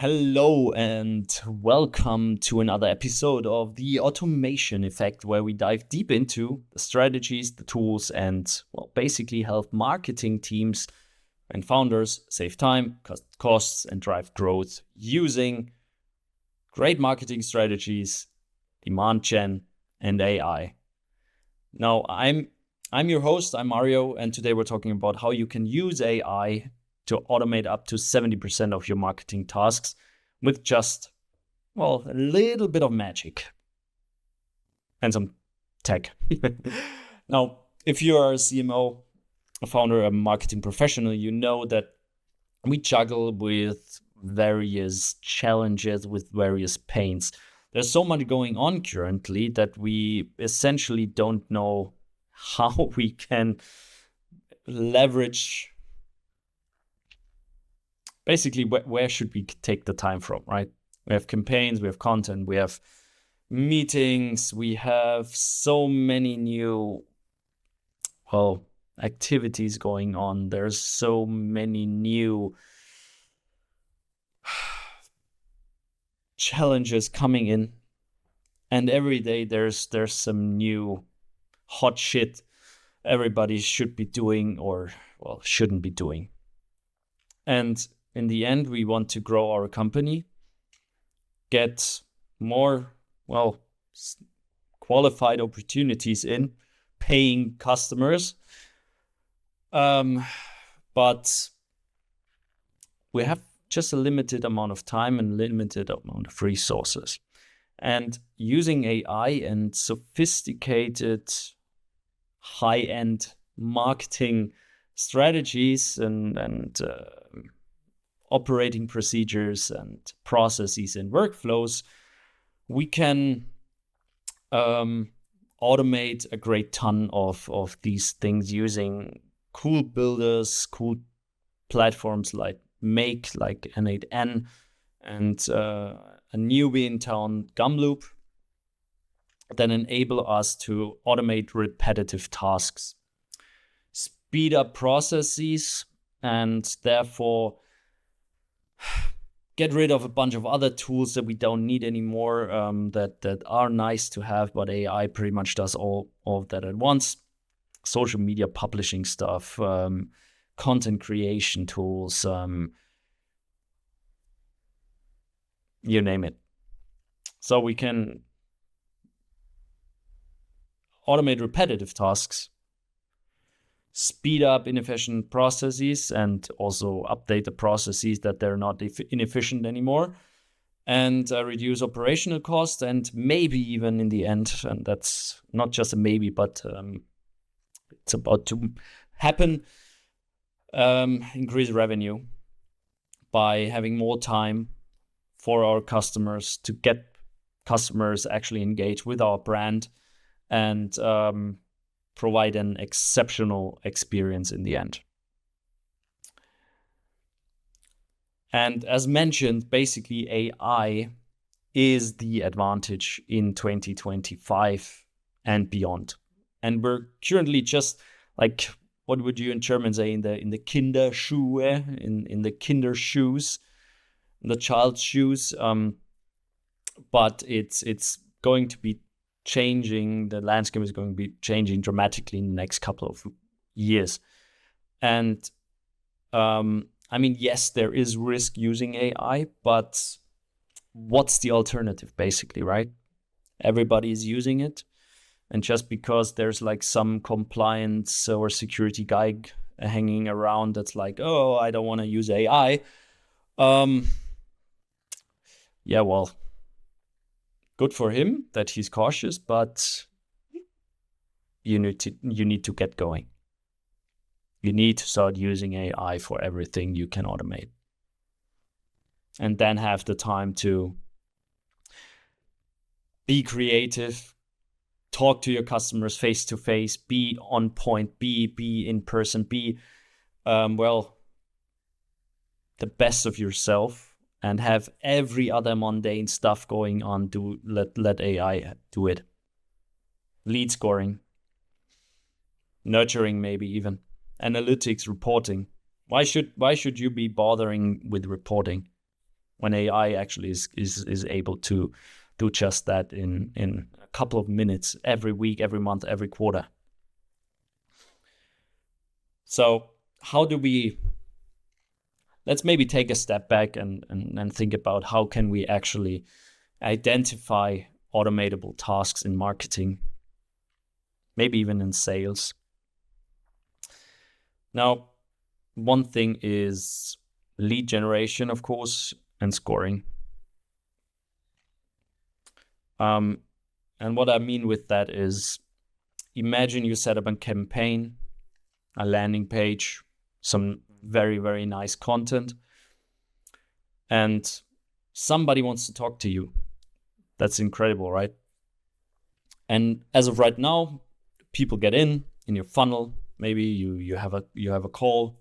Hello and welcome to another episode of the Automation Effect, where we dive deep into the strategies, the tools, and basically help marketing teams and founders save time, cut costs, and drive growth using great marketing strategies, demand gen, and AI. Now, I'm your host, I'm Mario, and today we're talking about how you can use AI to automate up to 70% of your marketing tasks with just, a little bit of magic and some tech. Now, if you are a CMO, a founder, a marketing professional, you know that we juggle with various challenges, with various pains. There's so much going on currently that we essentially don't know how we can leverage. Basically, where should we take the time from, right? We have campaigns, we have content, we have meetings, we have so many new, activities going on. There's so many new challenges coming in. And every day there's some new hot shit everybody should be doing or, shouldn't be doing. And in the end, we want to grow our company, get more, qualified opportunities in, paying customers. But we have just a limited amount of time and limited amount of resources. And using AI and sophisticated high-end marketing strategies and operating procedures and processes and workflows, we can automate a great ton of these things using cool builders, cool platforms like Make, like N8N, and a newbie in town, Gumloop, that enable us to automate repetitive tasks, speed up processes, and therefore get rid of a bunch of other tools that we don't need anymore, that are nice to have, but AI pretty much does all of that at once. Social media publishing stuff, content creation tools, you name it. So we can automate repetitive tasks, speed up inefficient processes, and also update the processes that they're not inefficient anymore, and reduce operational costs, and maybe even in the end, and that's not just a maybe, but it's about to happen, increase revenue by having more time for our customers, to get customers actually engaged with our brand and provide an exceptional experience in the end. And as mentioned, basically AI is the advantage in 2025 and beyond. And we're currently just like, what would you in German say, in the Kinderschuhe, in the Kinder shoes, the child's shoes. But it's going to be changing. The landscape is going to be changing dramatically in the next couple of years. And yes, there is risk using AI, but what's the alternative, basically, right? Everybody is using it. And just because there's like some compliance or security guy hanging around that's like, oh, I don't want to use AI. Good for him that he's cautious, but you need to get going. You need to start using AI for everything you can automate. And then have the time to be creative, talk to your customers face to face, be on point, be in person, be the best of yourself, and have every other mundane stuff going on. Let AI do it. Lead scoring, nurturing, maybe even analytics, reporting. Why should you be bothering with reporting? when AI actually is able to do just that in a couple of minutes, every week, every month, every quarter. So how do we, let's maybe take a step back and think about how can we actually identify automatable tasks in marketing, maybe even in sales. Now, one thing is lead generation, of course, and scoring. And what I mean with that is, imagine you set up a campaign, a landing page, some very, very nice content, and somebody wants to talk to you. That's incredible, right? And as of right now, people get in your funnel. Maybe you have a call,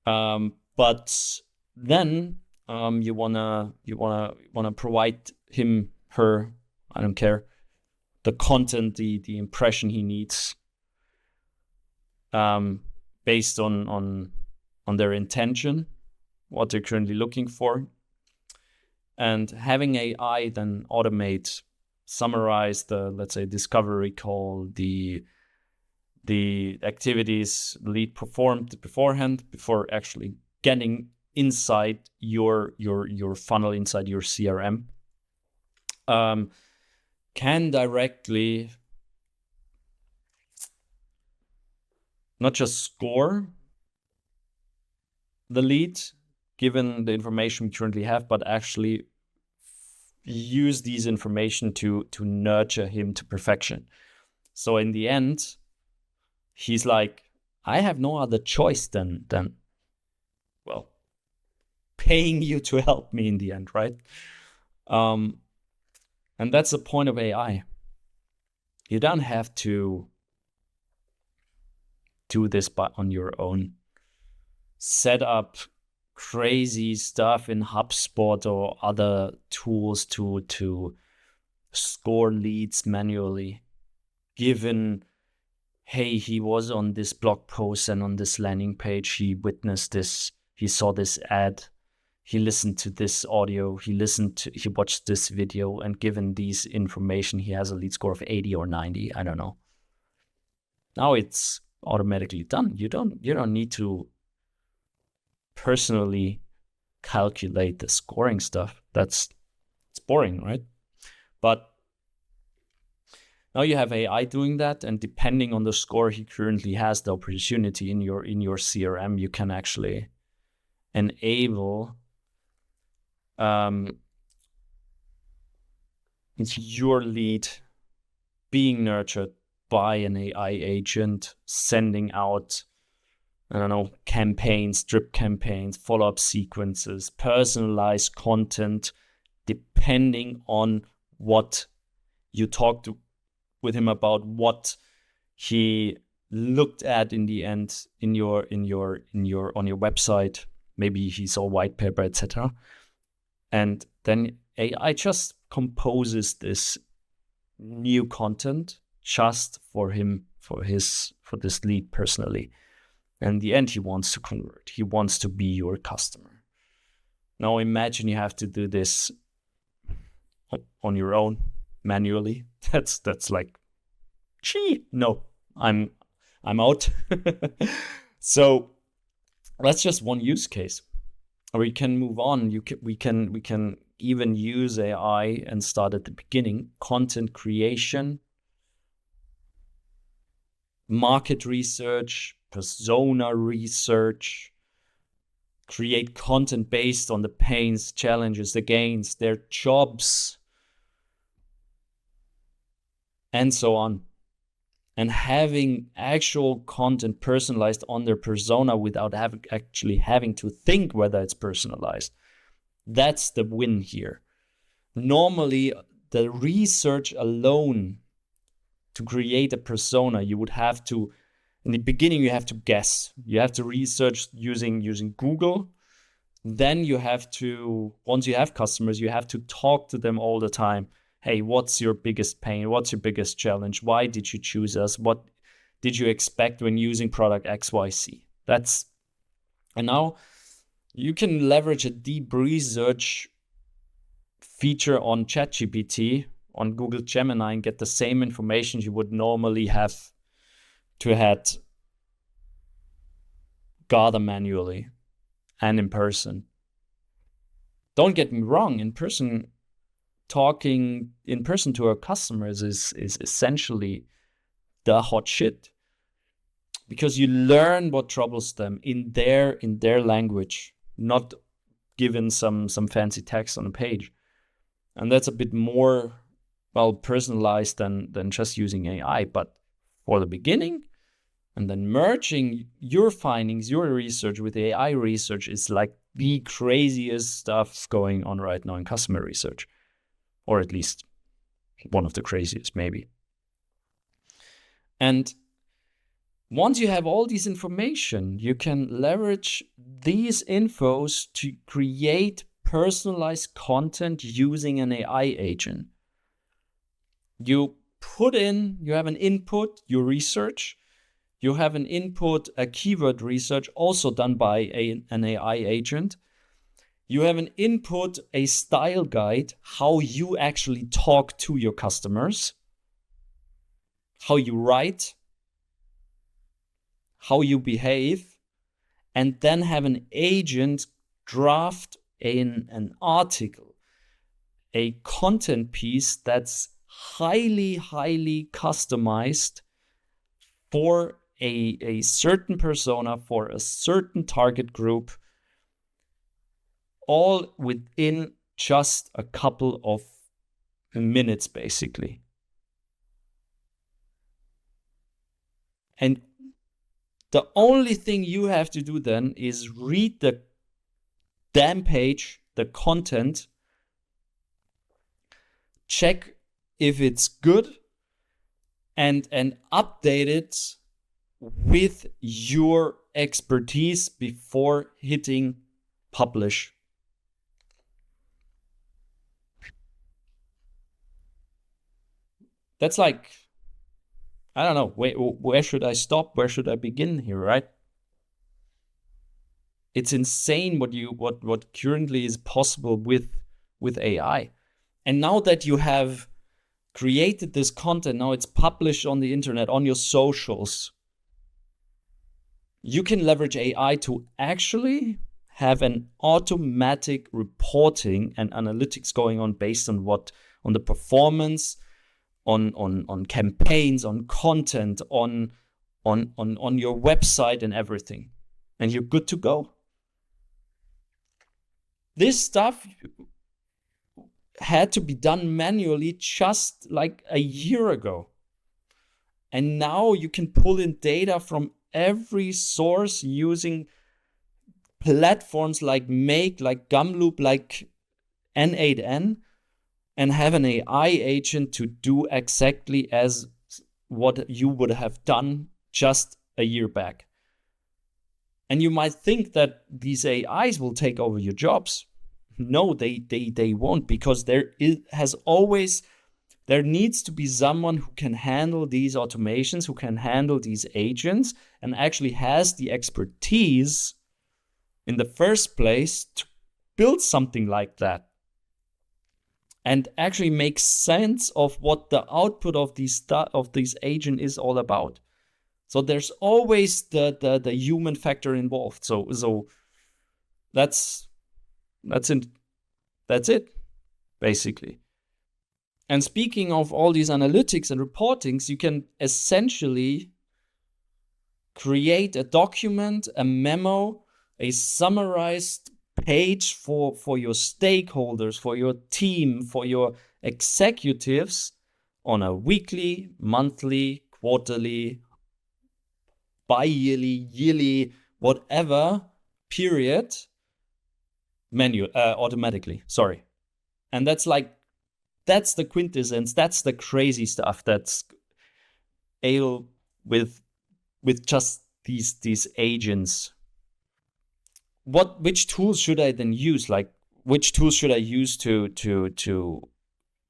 but then you wanna provide him, her, I don't care, the content, the impression he needs, based on their intention, what they're currently looking for, and having AI then automate, summarize the, let's say, discovery call, the activities the lead performed beforehand, before actually getting inside your funnel, inside your CRM, can directly not just score the lead given the information we currently have, but actually use these information to nurture him to perfection. So in the end, he's like, I have no other choice than well, paying you to help me in the end, right? And that's the point of AI. You don't have to do this on your own. Set up crazy stuff in HubSpot or other tools to score leads manually, given, hey, he was on this blog post and on this landing page, he witnessed this, he saw this ad, he listened to this audio, he watched this video, and given these information, he has a lead score of 80 or 90, I don't know. Now it's automatically done. You don't need to personally calculate the scoring stuff. It's boring, right? But now you have AI doing that, and depending on the score he currently has, the opportunity in your CRM, you can actually enable your lead being nurtured by an AI agent, sending out, I don't know, campaigns, drip campaigns, follow-up sequences, personalized content, depending on what you talked with him about, what he looked at in the end on your website. Maybe he saw white paper, etc. And then AI just composes this new content just for him, for this lead personally. And in the end, he wants to convert. He wants to be your customer. Now imagine you have to do this on your own, manually. That's like, gee, no, I'm out. So that's just one use case. We can move on. We can even use AI and start at the beginning. Content creation, market research, persona research, create content based on the pains, challenges, the gains, their jobs, and so on. And having actual content personalized on their persona without actually having to think whether it's personalized. That's the win here. Normally, the research alone to create a persona, you would have to, in the beginning, you have to guess. You have to research using Google. Then you have to, once you have customers, you have to talk to them all the time. Hey, what's your biggest pain? What's your biggest challenge? Why did you choose us? What did you expect when using product XYZ? And now you can leverage a deep research feature on ChatGPT, on Google Gemini, and get the same information you would normally have to had gather manually and in person. Don't get me wrong, talking in person to our customers is essentially the hot shit, because you learn what troubles them in their language, not given some fancy text on a page. And that's a bit more personalized than just using AI. But for the beginning, and then merging your findings, your research with AI research is like the craziest stuff going on right now in customer research, or at least one of the craziest, maybe. And once you have all this information, you can leverage these infos to create personalized content using an AI agent. You have an input, your research. You have an input, a keyword research, also done by an AI agent. You have an input, a style guide, how you actually talk to your customers, how you write, how you behave, and then have an agent draft an article, a content piece that's highly, highly customized for a certain persona, for a certain target group, all within just a couple of minutes, basically. And the only thing you have to do then is read the damn page, the content, check if it's good, and update it with your expertise before hitting publish. That's like, I don't know, where should I stop? Where should I begin here, right? It's insane what currently is possible with AI. And now that you have created this content, now it's published on the internet, on your socials, you can leverage AI to actually have an automatic reporting and analytics going on based on the performance, on campaigns, on content, on your website and everything. And you're good to go. This stuff had to be done manually just like a year ago. And now you can pull in data from every source using platforms like Make, like Gumloop, like N8N, and have an AI agent to do exactly as what you would have done just a year back. And you might think that these AIs will take over your jobs. No, they won't, because there needs to be someone who can handle these automations, who can handle these agents, and actually has the expertise in the first place to build something like that and actually make sense of what the output of these agent is all about. So there's always the human factor involved. So that's it, basically. And speaking of all these analytics and reportings, you can essentially create a document, a memo, a summarized page for your stakeholders, for your team, for your executives on a weekly, monthly, quarterly, bi-yearly, yearly, whatever period, automatically. Sorry. And that's the quintessence. That's the crazy stuff that's able with just these agents. Which tools should I then use? Like, which tools should I use to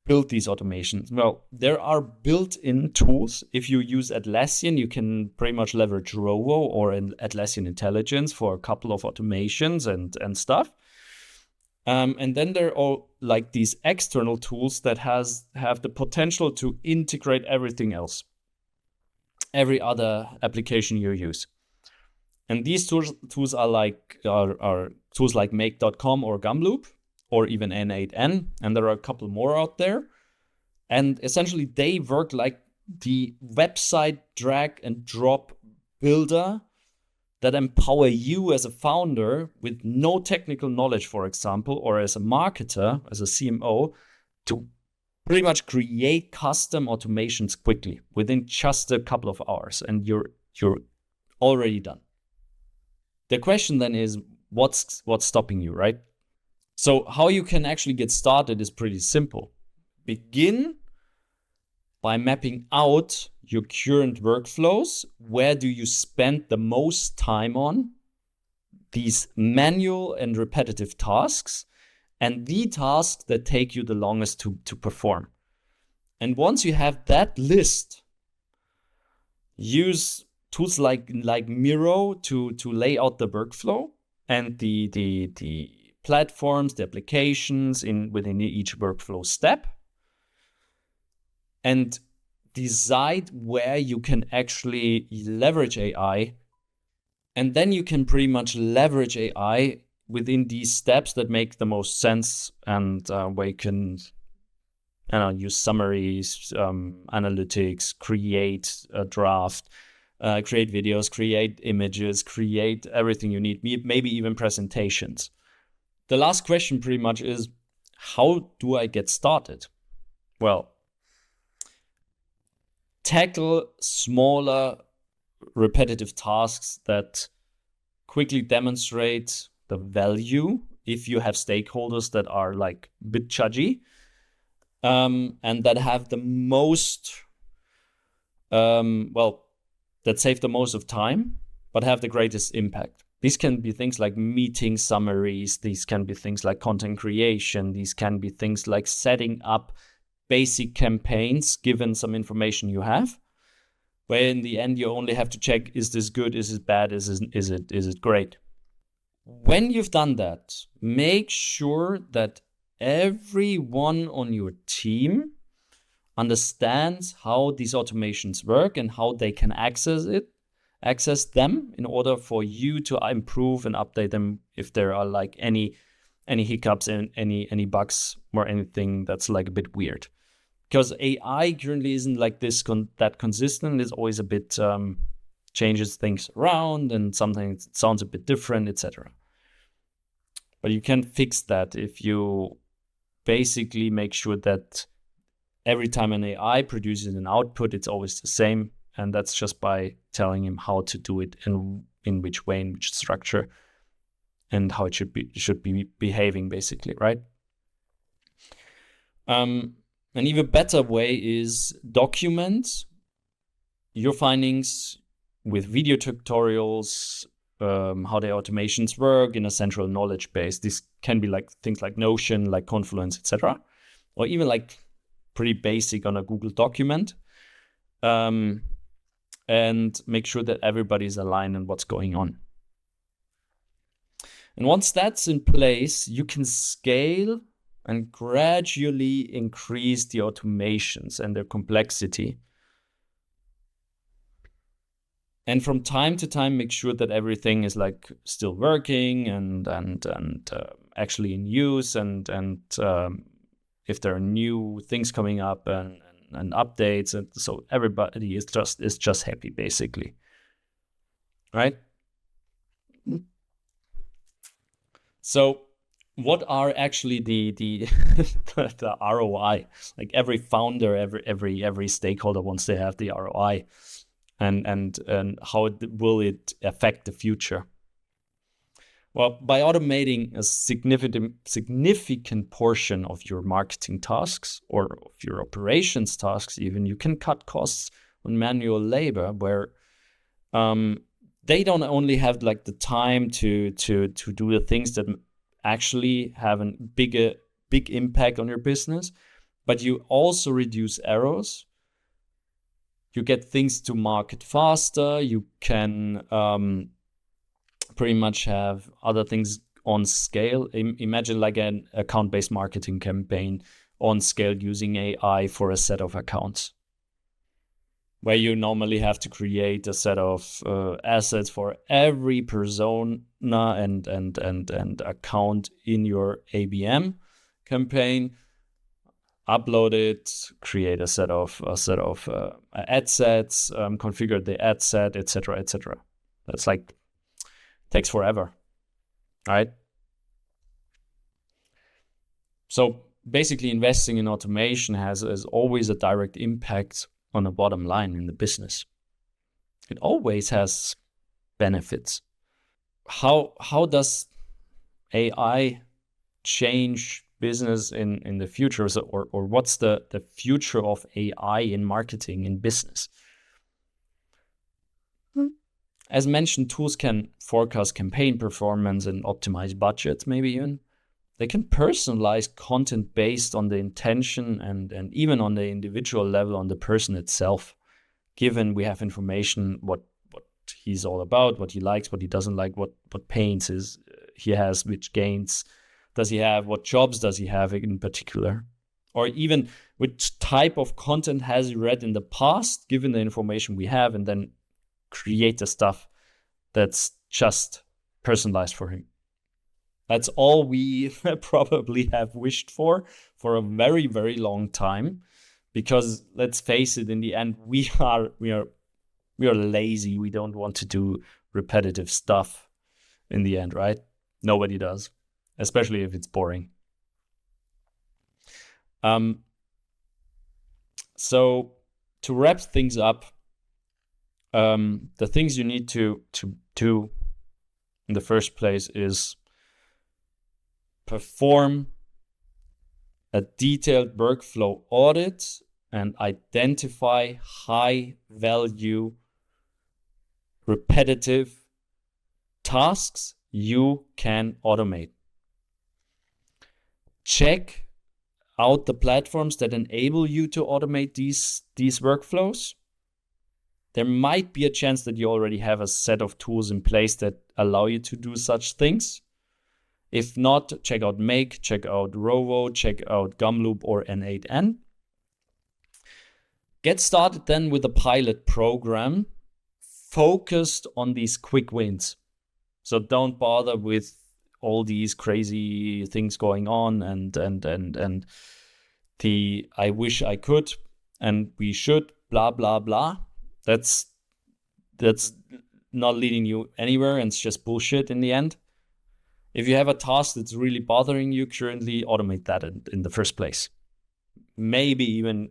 build these automations? Well, there are built-in tools. If you use Atlassian, you can pretty much leverage Rovo or Atlassian Intelligence for a couple of automations and stuff. And then there are like these external tools that have the potential to integrate everything else, every other application you use. And these tools are tools like make.com or Gumloop or even N8N, and there are a couple more out there. And essentially they work like the website drag and drop builder that empower you as a founder with no technical knowledge, for example, or as a marketer, as a CMO, to pretty much create custom automations quickly within just a couple of hours, and you're already done. The question then is, what's stopping you, right? So how you can actually get started is pretty simple. Begin by mapping out your current workflows. Where do you spend the most time on these manual and repetitive tasks, and the tasks that take you the longest to perform? And once you have that list, use tools like Miro to lay out the workflow and the platforms, the applications within each workflow step, and decide where you can actually leverage AI. And then you can pretty much leverage AI within these steps that make the most sense, and where you can use summaries, analytics, create a draft, create videos, create images, create everything you need, maybe even presentations. The last question pretty much is, how do I get started? Well, tackle smaller repetitive tasks that quickly demonstrate the value if you have stakeholders that are like a bit judgy, and that have the most, that save the most of time, but have the greatest impact. These can be things like meeting summaries. These can be things like content creation. These can be things like setting up basic campaigns given some information you have, where in the end you only have to check, is this good, is it bad, is it great? When you've done that, make sure that everyone on your team understands how these automations work and how they can access them in order for you to improve and update them if there are like any hiccups and any bugs or anything that's like a bit weird. Because AI currently isn't like this that consistent. It's always a bit changes things around, and something sounds a bit different, etc. But you can fix that if you basically make sure that every time an AI produces an output, it's always the same, and that's just by telling him how to do it and in which way, in which structure, and how it should be behaving, basically, right? An even better way is document your findings with video tutorials, how the automations work in a central knowledge base. This can be like things like Notion, like Confluence, etc., or even like pretty basic on a Google document, and make sure that everybody's aligned on what's going on. And once that's in place, you can scale and gradually increase the automations and their complexity. And from time to time, make sure that everything is like still working and actually in use, and if there are new things coming up and updates, and so everybody is just happy, basically, right? So what are actually the the ROI? Like every founder, every stakeholder wants to have the ROI, and how will it affect the future? Well, by automating a significant portion of your marketing tasks or of your operations tasks, even, you can cut costs on manual labor, where they don't only have like the time to do the things that actually have a big impact on your business, but you also reduce errors. You get things to market faster. You can pretty much have other things on scale. Imagine like an account-based marketing campaign on scale using AI for a set of accounts, where you normally have to create a set of assets for every persona and account in your ABM campaign. Upload it, create a set of ad sets, configure the ad set, etc., etc. That's like takes forever, right? So basically, investing in automation has always a direct impact on the bottom line in the business. It always has benefits. How does AI change business in the future? Or what's the future of AI in marketing in business? As mentioned, tools can forecast campaign performance and optimize budgets, maybe even. They can personalize content based on the intention and even on the individual level, on the person itself, given we have information what he's all about, what he likes, what he doesn't like, what pains he has, which gains does he have, what jobs does he have in particular, or even which type of content has he read in the past, given the information we have, and then create the stuff that's just personalized for him. That's all we probably have wished for a very, very long time, because let's face it, in the end, we are lazy. We don't want to do repetitive stuff in the end, right? Nobody does, especially if it's boring. So to wrap things up, the things you need to do in the first place is perform a detailed workflow audit and identify high value repetitive tasks you can automate. Check out the platforms that enable you to automate these workflows. There might be a chance that you already have a set of tools in place that allow you to do such things. If not, check out Make, check out Rovo, check out Gumloop or N8N. Get started then with a pilot program focused on these quick wins. So don't bother with all these crazy things going on and the I wish I could and we should, blah, blah, blah. That's not leading you anywhere, and it's just bullshit in the end. If you have a task that's really bothering you currently, automate that in the first place. Maybe even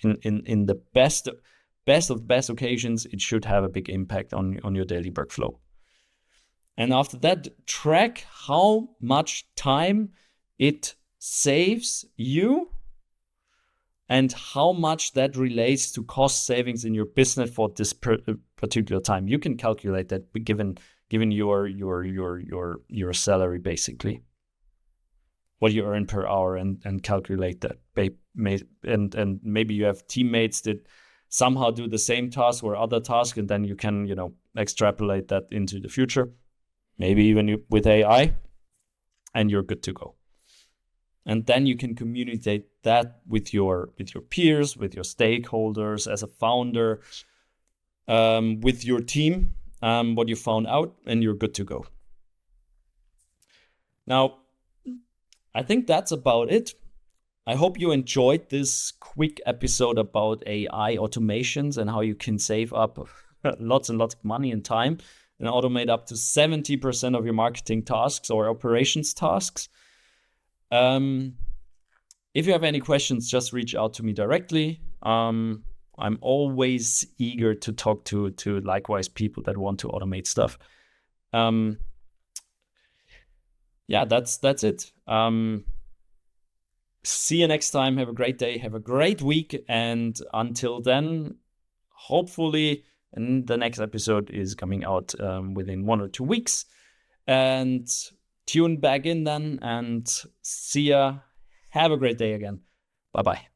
in the best of best occasions, it should have a big impact on your daily workflow. And after that, track how much time it saves you and how much that relates to cost savings in your business for this particular time. You can calculate that given your salary, basically, what you earn per hour, and calculate that. And maybe you have teammates that somehow do the same task or other task, and then you can extrapolate that into the future, maybe even with AI, and you're good to go. And then you can communicate that with your peers, with your stakeholders, as a founder, with your team, what you found out, and you're good to go. Now, I think that's about it. I hope you enjoyed this quick episode about AI automations and how you can save up lots and lots of money and time and automate up to 70% of your marketing tasks or operations tasks. If you have any questions, just reach out to me directly. I'm always eager to talk to likewise people that want to automate stuff. That's it. See you next time. Have a great day. Have a great week. And until then, hopefully, the next episode is coming out within 1 or 2 weeks. And tune back in then and see ya. Have a great day again. Bye-bye.